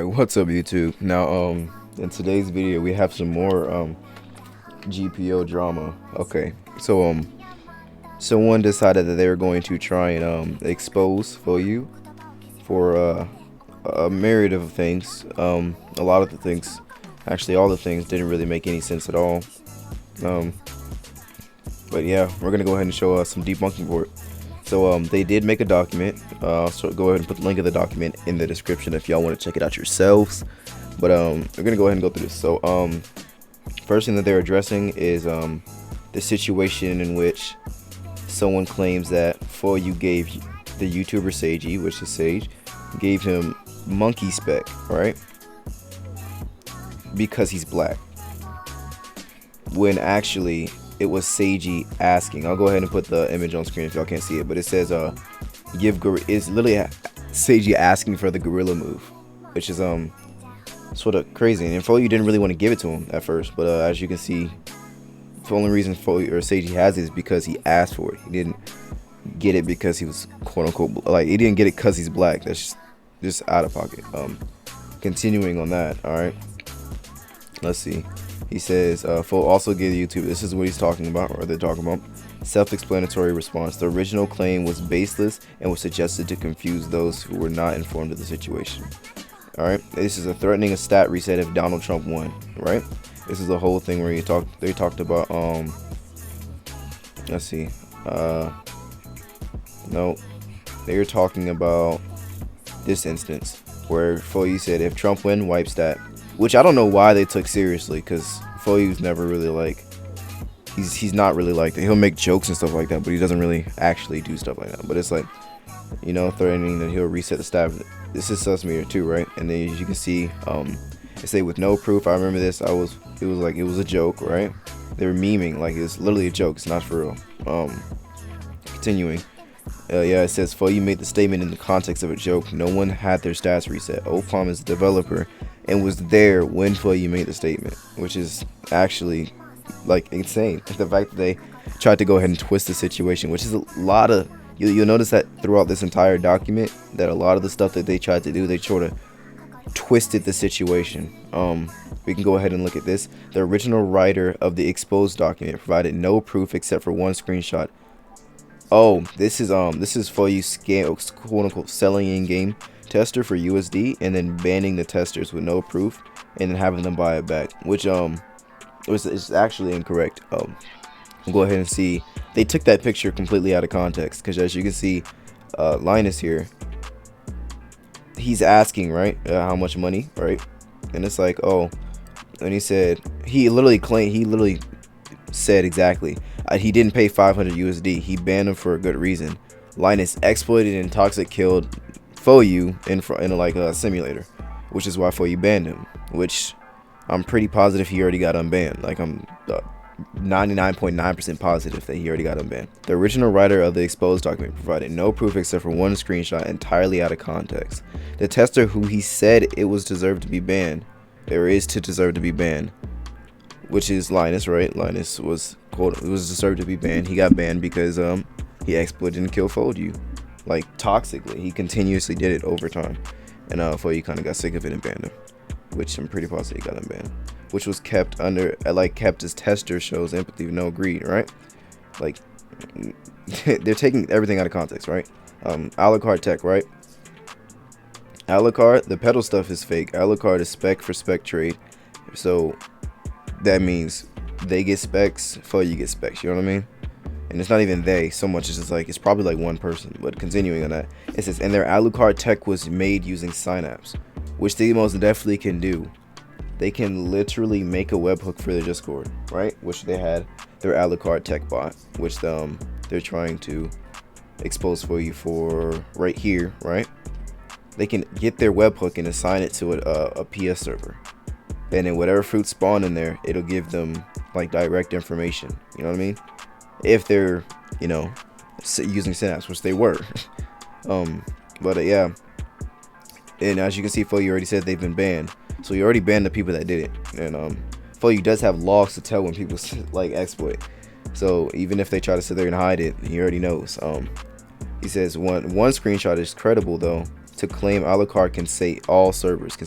Alright, what's up YouTube? Now in today's video we have some more GPO drama. Okay. So someone decided that they were going to try and expose Phoeyu for a myriad of things. A lot of the things, actually all the things didn't really make any sense at all. But yeah, we're gonna go ahead and show some debunking for it. So they did make a document, so go ahead and put the link of the document in the description if y'all want to check it out yourselves. But we're gonna go ahead and go through this. So first thing that they're addressing is the situation in which someone claims that Phoeyu gave the YouTuber Seiji, which is Sage, gave him monkey spec, right? Because he's black. When actually it was Seiji asking. I'll go ahead and put the image on screen if y'all can't see it, but it says it's literally Seiji asking for the gorilla move, which is sort of crazy. And Phoeyu didn't really want to give it to him at first, but as you can see, the only reason Seiji has it is because he asked for it. He didn't get it because he was quote unquote like, he didn't get it because he's black. That's just out of pocket. Continuing on that, all right, let's see. He says, Pho also gave YouTube, this is what he's talking about, or they're talking about, self-explanatory response. The original claim was baseless and was suggested to confuse those who were not informed of the situation. Alright, this is a threatening a stat reset if Donald Trump won, right? This is the whole thing where they talked about, let's see, no, they were talking about this instance, where Phoeyu said, if Trump win, wipe stat. Which I don't know why they took seriously, because Phoeyu's never really like, he's not really like that. He'll make jokes and stuff like that, but he doesn't really actually do stuff like that. But it's like, you know, threatening that he'll reset the stat. This is sus meter too, right? And then as you can see, they say with no proof. I remember this. It was a joke, right? They were memeing like it's literally a joke. It's not for real. Continuing. Yeah, it says Phoeyu made the statement in the context of a joke. No one had their stats reset. Opalm is the developer and was there when Phoeyu made the statement, which is actually like insane. The fact that they tried to go ahead and twist the situation, which is a lot of, you'll notice that throughout this entire document, that a lot of the stuff that they tried to do, they sort of twisted the situation. We can go ahead and look at this. The original writer of the exposed document provided no proof except for one screenshot. Oh, this is Phoeyu scam, quote unquote, selling in-game tester for USD and then banning the testers with no proof and then having them buy it back, which is actually incorrect. We'll go ahead and see. They took that picture completely out of context, because as you can see, Linus here, he's asking, right, how much money, right? And it's like, oh, and he said, he literally said exactly, he didn't pay 500 USD. He banned him for a good reason. Linus exploited and toxic killed Phoeyu in like a simulator, which is why Phoeyu banned him, which I'm pretty positive he already got unbanned. Like I'm 99.9% positive that he already got unbanned. The original writer of the exposed document provided no proof except for one screenshot entirely out of context. The tester who he said it was deserved to be banned, there is to deserve to be banned, which is Linus, right? Linus was deserved to be banned. He got banned because he exploited and killed Phoeyu, like toxically. He continuously did it over time, and Phoeyu kind of got sick of it and banned him, which I'm pretty positive he got unbanned. Which was kept under, kept as tester shows empathy with no greed, right? Like they're taking everything out of context, right? Alucard tech, right? Alucard, the pedal stuff is fake. Alucard is spec for spec trade, so that means they get specs, Phoeyu get specs. You know what I mean? And it's not even they so much as it's probably like one person. But continuing on that, it says, and their Alucard tech was made using Synapse, which they most definitely can do. They can literally make a webhook for their Discord, right? Which they had their Alucard tech bot, which they're trying to expose for you for right here, right? They can get their webhook and assign it to a PS server, and then whatever fruits spawn in there, it'll give them like direct information. You know what I mean? If they're, you know, using Synapse, which they were. Yeah. And as you can see, Phoeyu already said they've been banned. So you already banned the people that did it. And Phoeyu does have logs to tell when people like exploit. So even if they try to sit there and hide it, he already knows. He says one screenshot is credible though. to claim Alucard can see all servers.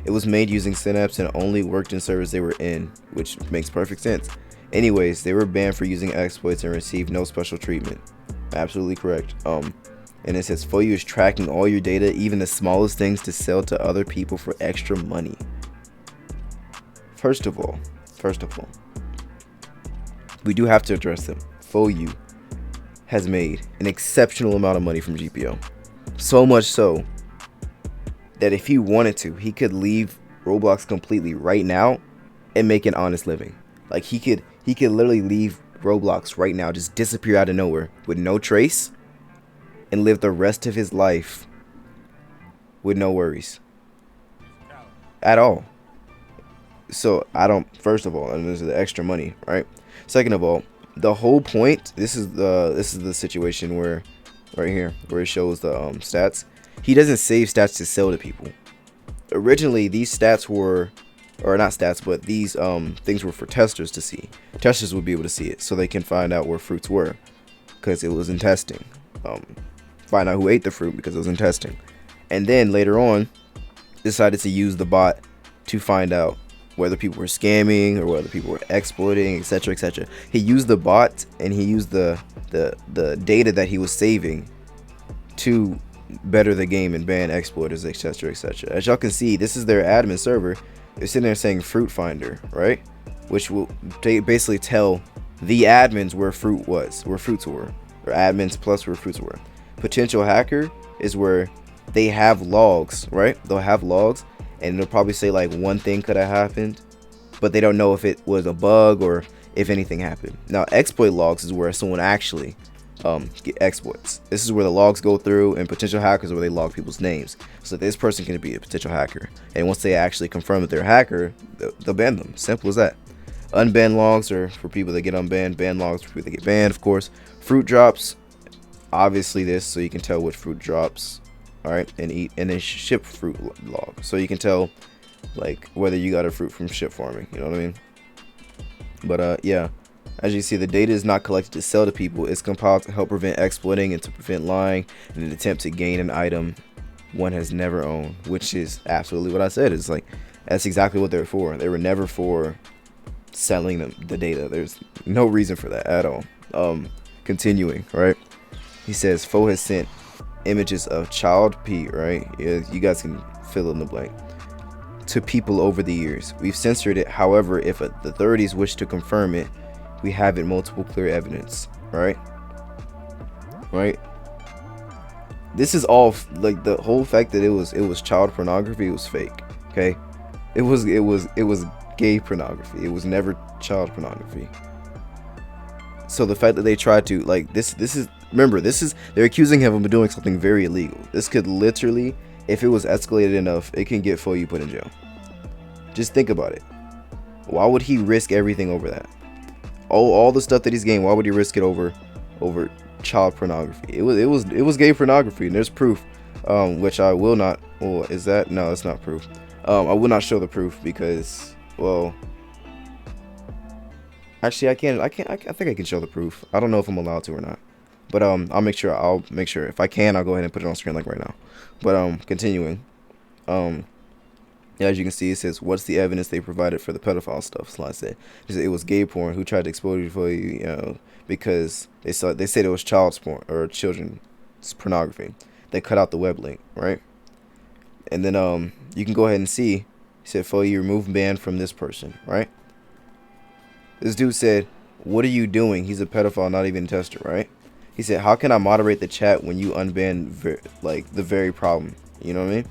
It was made using Synapse and only worked in servers they were in, which makes perfect sense. Anyways, they were banned for using exploits and received no special treatment. Absolutely correct. And it says Phoeyu is tracking all your data, even the smallest things, to sell to other people for extra money. First of all, we do have to address them. Phoeyu has made an exceptional amount of money from GPO. So much so that if he wanted to, he could leave Roblox completely right now and make an honest living. Like he could literally leave Roblox right now, just disappear out of nowhere with no trace, and live the rest of his life with no worries at all. So first of all, and this is the extra money, right? Second of all, the whole point, this is the situation where right here where it shows the stats. He doesn't save stats to sell to people. Originally these stats were, or not stats, but these things were for testers to see. Testers would be able to see it so they can find out where fruits were, because it was in testing. Find out who ate the fruit because it was in testing. And then later on decided to use the bot to find out whether people were scamming or whether people were exploiting, etc., etc. He used the bot and he used the data that he was saving to better the game and ban exploiters, etc., etc. As y'all can see, this is their admin server. They're sitting there saying fruit finder, right? Which will basically tell the admins where fruits were, or admins plus where fruits were. Potential hacker is where they have logs, right? They'll have logs and they'll probably say like one thing could have happened, but they don't know if it was a bug or if anything happened. Now exploit logs is where someone actually get exploits. This is where the logs go through, and potential hackers are where they log people's names, so this person can be a potential hacker, and once they actually confirm that they're a hacker, they'll ban them. Simple as that. Unbanned logs are for people that get unbanned. Banned logs for people that get banned, of course. Fruit drops, obviously this, so you can tell which fruit drops. All right, and eat, and then ship fruit log, so you can tell like whether you got a fruit from ship farming. You know what I mean? But yeah, as you see, the data is not collected to sell to people. It's compiled to help prevent exploiting and to prevent lying in an attempt to gain an item one has never owned, which is absolutely what I said. It's like that's exactly what they're for. They were never for selling them the data. There's no reason for that at all. Continuing, right? He says Pho has sent images of child P, right? Yeah, you guys can fill in the blank, to people over the years. We've censored it. However, if the authorities wish to confirm it, we have it multiple clear evidence, right? This is all like the whole fact that it was child pornography. It was fake. Okay, it was gay pornography. It was never child pornography. So the fact that they tried to like this is, remember, they're accusing him of doing something very illegal. This could literally, if it was escalated enough, it can get Phoeyu put in jail. Just think about it. Why would he risk everything over that? All the stuff that he's gained, why would he risk it over child pornography? It was gay pornography, and there's proof, which I will not. Well, is that? No, that's not proof. I will not show the proof because, well, actually I think I can show the proof. I don't know if I'm allowed to or not, but I'll make sure if I can, I'll go ahead and put it on screen like right now. But continuing, as you can see, it says, what's the evidence they provided for the pedophile stuff? Slide said it was gay porn. Who tried to expose you for you, because they said it was child porn or children's pornography. They cut out the web link, right? And then you can go ahead and see. He said, Phoeyu, remove ban from this person, right? This dude said, what are you doing? He's a pedophile, not even a tester, right? He said, how can I moderate the chat when you unban the very problem? You know what I mean?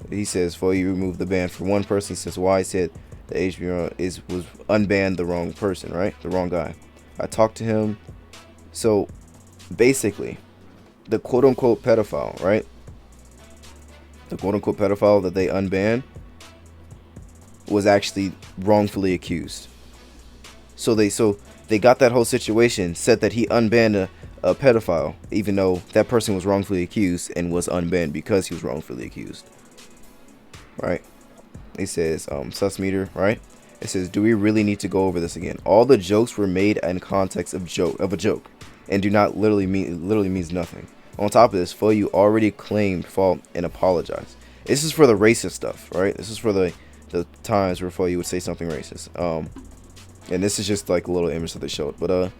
He says, Phoeyu, remove the ban for one person. He says, why? He said the HBO was unbanned the wrong person, right? The wrong guy. I talked to him. So basically, the quote unquote pedophile, right? The quote unquote pedophile that they unbanned was actually wrongfully accused. So they got that whole situation, said that he unbanned a pedophile, even though that person was wrongfully accused and was unbanned because he was wrongfully accused. Right? It says sus meter, right? It says, do we really need to go over this again? All the jokes were made in context of a joke and do not literally means nothing. On top of this, Phoeyu already claimed fault and apologized. This is for the racist stuff, right? This is for the times where Phoeyu would say something racist. And this is just like a little image that they showed. But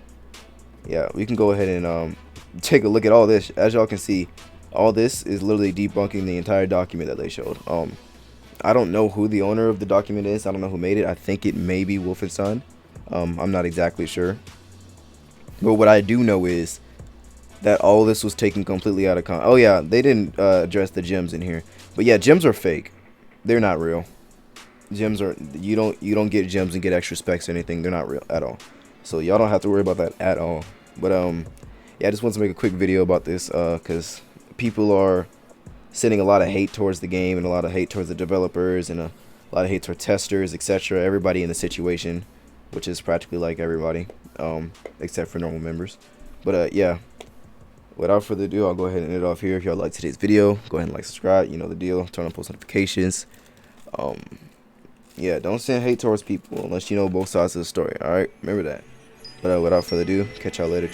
yeah, we can go ahead and take a look at all this. As y'all can see, all this is literally debunking the entire document that they showed. I don't know who the owner of the document is. I don't know who made it. I think it may be Wolf and Son. I'm not exactly sure. But what I do know is that all this was taken completely out of context. Oh yeah, they didn't address the gems in here. But yeah, gems are fake. They're not real. Gems are you don't get gems and get extra specs or anything. They're not real at all. So y'all don't have to worry about that at all. But yeah, I just wanted to make a quick video about this because people are sending a lot of hate towards the game and a lot of hate towards the developers and a lot of hate towards testers, etc. Everybody in the situation, which is practically like everybody, except for normal members. But yeah, without further ado, I'll go ahead and end it off here. If y'all like today's video, go ahead and like, subscribe. You know the deal. Turn on post notifications. Yeah, don't send hate towards people unless you know both sides of the story. All right, remember that. But without further ado, catch y'all later.